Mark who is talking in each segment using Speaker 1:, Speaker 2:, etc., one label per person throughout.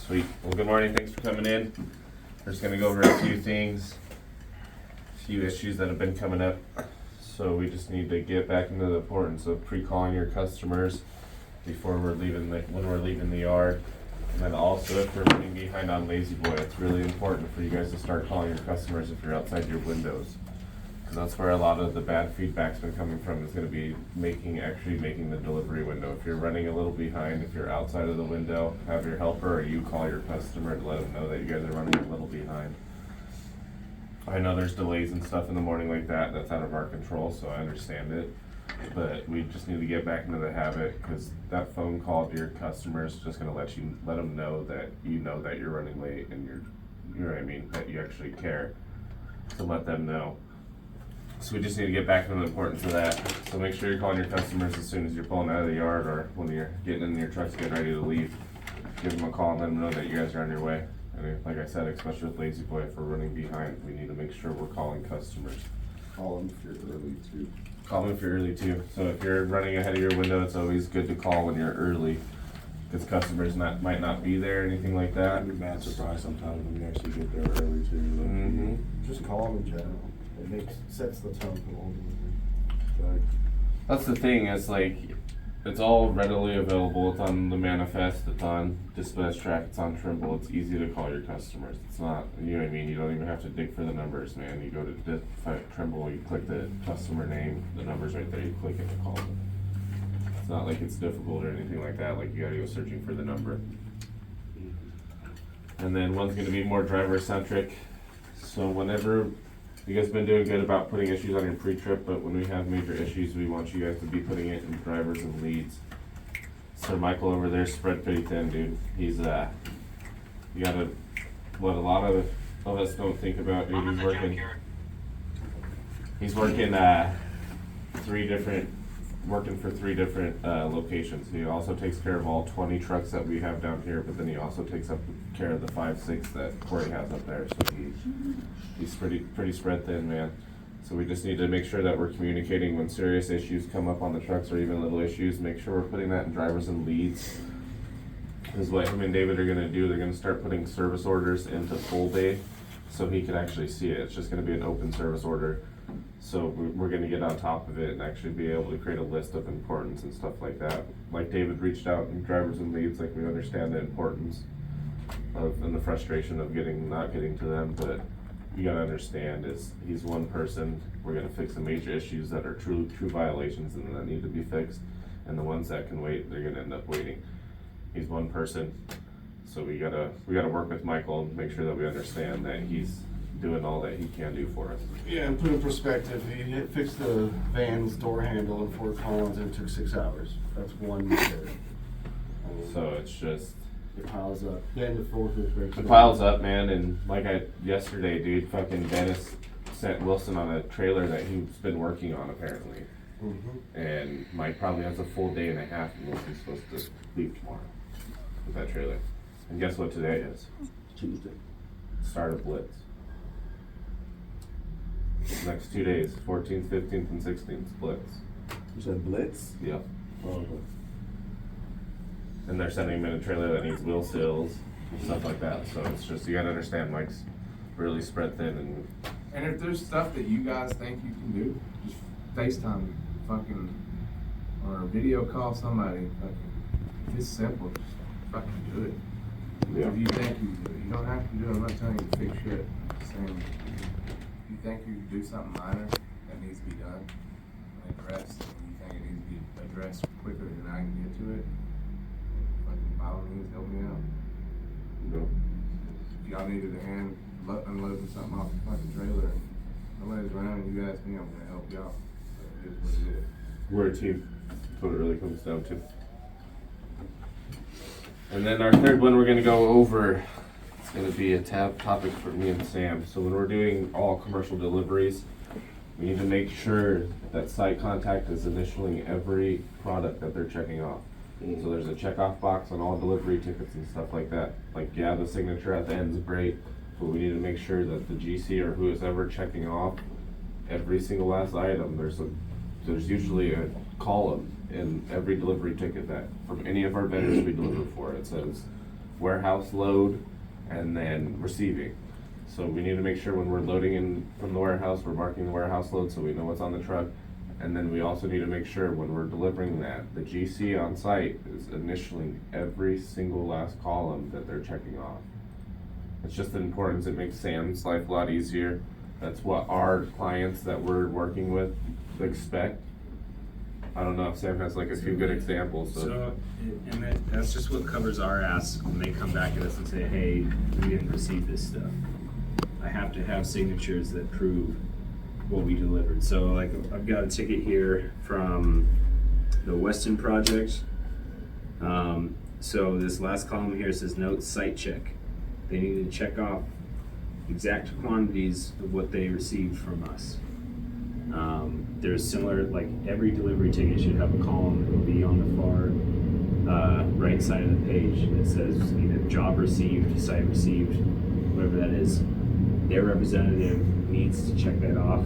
Speaker 1: Sweet. Well, good morning. Thanks for coming in. We're just going to go over a few things, a few issues that have been coming up. So we just need to get back into the importance of pre-calling your customers before we're leaving, when we're leaving the yard. And then also, if you're running behind on Lazy Boy, it's really important for you guys to start calling your customers if you're outside your windows. Because that's where a lot of the bad feedback's been coming from, is going to be actually making the delivery window. If you're running a little behind, if you're outside of the window, have your helper or you call your customer to let them know that you guys are running a little behind. I know there's delays and stuff in the morning like that, that's out of our control, so I understand it. But we just need to get back into the habit, because that phone call to your customer is just going to let them know that you know that you're running late, and you know what I mean, that you actually care to let them know. So we just need to get back into the importance of that. So make sure you're calling your customers as soon as you're pulling out of the yard, or when you're getting in your trucks, getting ready to leave. Give them a call and let them know that you guys are on your way. And like I said, especially with Lazy Boy, if we're running behind, we need to make sure we're calling customers.
Speaker 2: Call them if you're early too.
Speaker 1: Call them if you're early too. So if you're running ahead of your window, it's always good to call when you're early, because customers might not be there or anything like that.
Speaker 2: I'd be mad surprised sometimes when you actually get there early too.
Speaker 1: Mm-hmm.
Speaker 2: Just call them in general. It sets the tone for the whole delivery.
Speaker 1: That's the thing, it's like, it's all readily available. It's on the manifest, it's on Dispatch Track, it's on Trimble. It's easy to call your customers. It's not, you know what I mean, you don't even have to dig for the numbers, man. You go to Trimble, you click the customer name, the number's right there, you click it and call them. It's not like it's difficult or anything like that, like you gotta go searching for the number. And then one's gonna be more driver centric. So whenever, you guys have been doing good about putting issues on your pre-trip, but when we have major issues, we want you guys to be putting it in drivers and leads. So Michael over there spread pretty thin, dude. He's you gotta, what a lot of us don't think about, dude. He's working for three different locations. He also takes care of all 20 trucks that we have down here, but then he also takes care of the 5-6 that Corey has up there. So he's pretty spread thin, man. So we just need to make sure that we're communicating when serious issues come up on the trucks, or even little issues. Make sure we're putting that in drivers and leads. Because what him and David are gonna do, they're gonna start putting service orders into full day, so he can actually see it. It's just gonna be an open service order. So we're gonna get on top of it and actually be able to create a list of importance and stuff like that. Like David reached out in drivers and leads, like we understand the importance of and the frustration of not getting to them, but you gotta understand is he's one person. We're gonna fix the major issues that are true violations and that need to be fixed, and the ones that can wait, they're gonna end up waiting. He's one person, so we gotta work with Michael and make sure that we understand that he's doing all that he can do for us.
Speaker 2: Yeah, and put in perspective, he fixed the van's door handle in Fort Collins and it took 6 hours. That's one repair.
Speaker 1: So it's just,
Speaker 2: It piles up. Then the forklift breaks down.
Speaker 1: it piles up, man, and like yesterday, dude, fucking Dennis sent Wilson on a trailer that he's been working on apparently.
Speaker 2: Mm-hmm.
Speaker 1: And Mike probably has a full day and a half, and Wilson's supposed to leave tomorrow with that trailer. And guess what today is?
Speaker 2: Tuesday.
Speaker 1: Start of Blitz. Next 2 days, 14th, 15th, and 16th, Blitz.
Speaker 2: You said Blitz?
Speaker 1: Yep.
Speaker 2: Oh, okay.
Speaker 1: And they're sending him in a trailer that needs wheel seals and stuff like that. So it's just, you gotta understand, Mike's really spread thin.
Speaker 3: And if there's stuff that you guys think you can do, just FaceTime fucking, or video call somebody. Fucking, if it's simple, just fucking do it.
Speaker 1: Yeah.
Speaker 3: If you think you can do it, you don't have to do it. I'm not telling you to fix shit. I'm saying, if you think you can do something minor that needs to be done and addressed, and you think it needs to be addressed quicker than I can get to it, fucking by all means, help me out.
Speaker 1: No.
Speaker 3: If y'all needed a hand unloading something off the fucking trailer and nobody's around, you ask me, I'm gonna help y'all. So it is what it is.
Speaker 1: We're a team. That's what it really comes down to. And then our third one we're gonna go over, it's gonna be a topic for me and Sam. So when we're doing all commercial deliveries, we need to make sure that site contact is initialing every product that they're checking off. So there's a checkoff box on all delivery tickets and stuff like that. Like, yeah, the signature at the end is great, but we need to make sure that the GC or who is ever checking off every single last item, there's usually a column in every delivery ticket that from any of our vendors we deliver for. It says warehouse load, and then receiving. So we need to make sure when we're loading in from the warehouse, we're marking the warehouse load so we know what's on the truck. And then we also need to make sure when we're delivering that, the GC on site is initialing every single last column that they're checking off. It's just the importance, it makes Sam's life a lot easier. That's what our clients that we're working with expect. I don't know if Sam has like a few good examples of.
Speaker 4: So, and that's just what covers our ass when they come back at us and say, hey, we didn't receive this stuff. I have to have signatures that prove what we delivered. So like, I've got a ticket here from the Weston project. So this last column here says note site check. They need to check off exact quantities of what they received from us. There's similar, like every delivery ticket should have a column that will be on the far right side of the page that says either job received, site received, whatever that is. Their representative needs to check that off.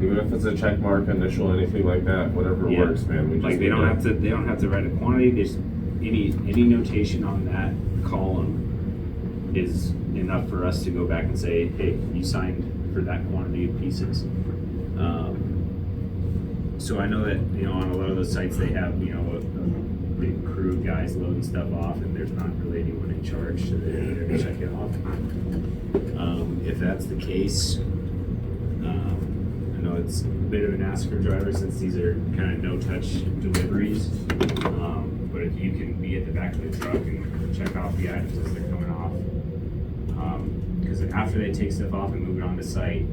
Speaker 1: Even if it's a check mark, initial, anything like that, whatever
Speaker 4: Yeah.
Speaker 1: works, man. We just
Speaker 4: Like they
Speaker 1: need
Speaker 4: don't have to. They don't have to write a quantity. There's any notation on that column is enough for us to go back and say, hey, you signed for that quantity of pieces. So I know that on a lot of those sites they have a big crew of guys loading stuff off, and there's not really anyone in charge, so they're gonna check it off. If that's the case. I know it's a bit of an ask for drivers since these are kind of no-touch deliveries. But if you can be at the back of the truck and check off the items as they're coming off. Because after they take stuff off and move it on to site,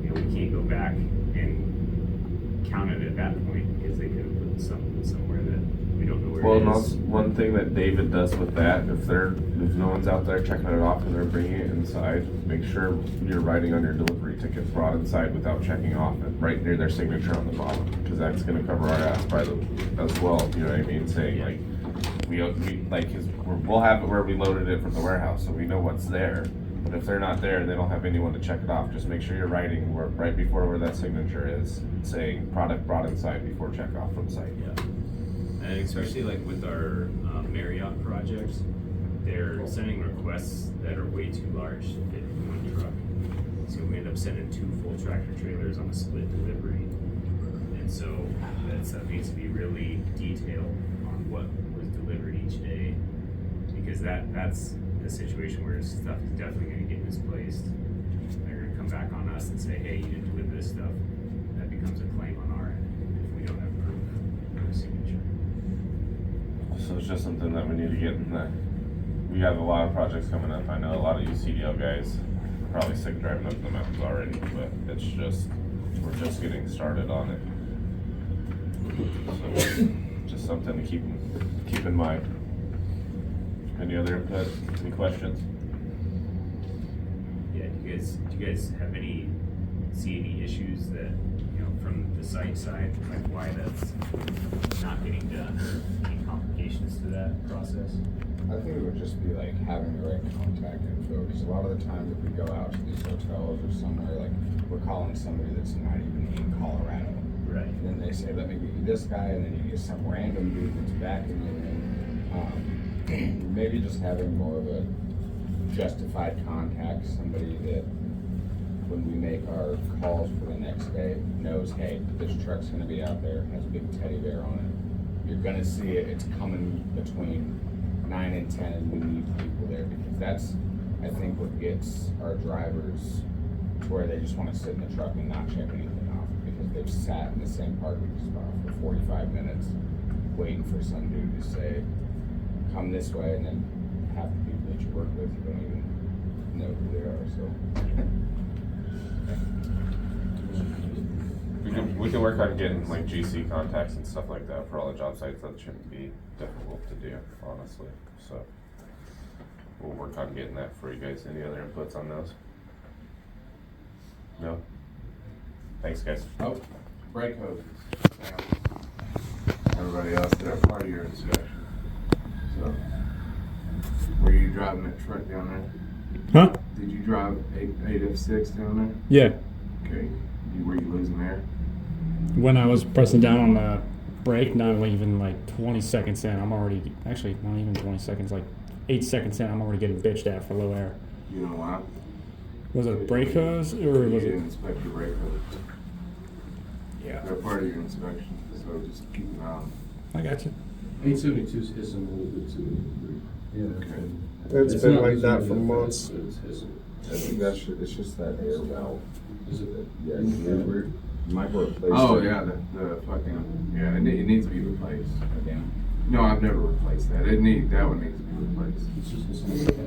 Speaker 4: we can't go back and count it at that point because they could have put something somewhere that we don't know where
Speaker 1: Well,
Speaker 4: it
Speaker 1: and
Speaker 4: is.
Speaker 1: also one thing that David does with that, if no one's out there checking it off and they're bringing it inside, make sure you're writing on your delivery ticket brought inside without checking off it, right near their signature on the bottom, because that's gonna cover our ass as well, you know what I mean, saying like, we like, we'll have it where we loaded it from the warehouse, so we know what's there. But if they're not there and they don't have anyone to check it off, just make sure you're writing right before where that signature is, saying product brought inside before checkoff from site.
Speaker 4: Yeah. And especially like with our Marriott projects, they're sending requests that are way too large to fit in one truck. So we end up sending 2 full tractor trailers on a split delivery. And so that stuff needs to be really detailed on what was delivered each day. Because that's a situation where stuff is definitely gonna get misplaced. They're gonna come back on us and say, hey, you didn't deliver this stuff. That becomes a claim on our end if we don't have proof of a signature.
Speaker 1: So it's just something that we need to get in the, we have a lot of projects coming up. I know a lot of you CDL guys are probably sick of driving up the mountains already, but it's just, we're just getting started on it. So just something to keep in mind. Any other input, any questions?
Speaker 4: Yeah, do you guys have see any issues that, from the site side, like why that's not getting done? Any complications to that process?
Speaker 5: I think it would just be like having the right contact info, because a lot of the times if we go out to these hotels or somewhere, like we're calling somebody that's not even in Colorado.
Speaker 4: Right.
Speaker 5: And then they say, let me give you this guy, and then you get some random dude that's backing you in. Maybe just having more of a justified contact, somebody that when we make our calls for the next day knows, hey, this truck's gonna be out there, has a big teddy bear on it. You're gonna see it, it's coming between 9 and 10, and we need people there, because that's, I think, what gets our drivers to where they just wanna sit in the truck and not check anything off, because they've sat in the same parking spot for 45 minutes waiting for some dude to say, come this way, and then half the people that you work with, you don't even know who they are, so.
Speaker 1: We can work on getting like GC contacts and stuff like that for all the job sites. That shouldn't be difficult to do, honestly. So we'll work on getting that for you guys. Any other inputs on those? No? Thanks, guys.
Speaker 3: Oh, brake hoses. Everybody else did a part of your inspection. So, were you driving that truck down there?
Speaker 6: Huh?
Speaker 3: Did you drive 8F6 down
Speaker 6: Yeah.
Speaker 3: there? Okay. Were you losing air?
Speaker 6: When I was pressing down on the brake, not even like 20 seconds in, I'm already, actually not even 20 seconds, like 8 seconds in, I'm already getting bitched at for low air.
Speaker 3: You know why?
Speaker 6: Was it a brake hose or
Speaker 3: You
Speaker 6: was it?
Speaker 3: didn't inspect your brake hose.
Speaker 6: Yeah,
Speaker 3: They're part of your inspection, so just keep an eye on
Speaker 6: I got you.
Speaker 7: 872 is hissing a little bit too.
Speaker 3: Okay.
Speaker 2: It's been like that for months.
Speaker 7: It's hissing.
Speaker 5: I think it's just that air valve.
Speaker 7: Is it?
Speaker 5: Yeah, you might replace it.
Speaker 3: Oh, yeah, the fucking, yeah, it needs to be replaced.
Speaker 5: Again.
Speaker 3: No, I've never replaced that. That one needs to be replaced.
Speaker 7: It's just hissing.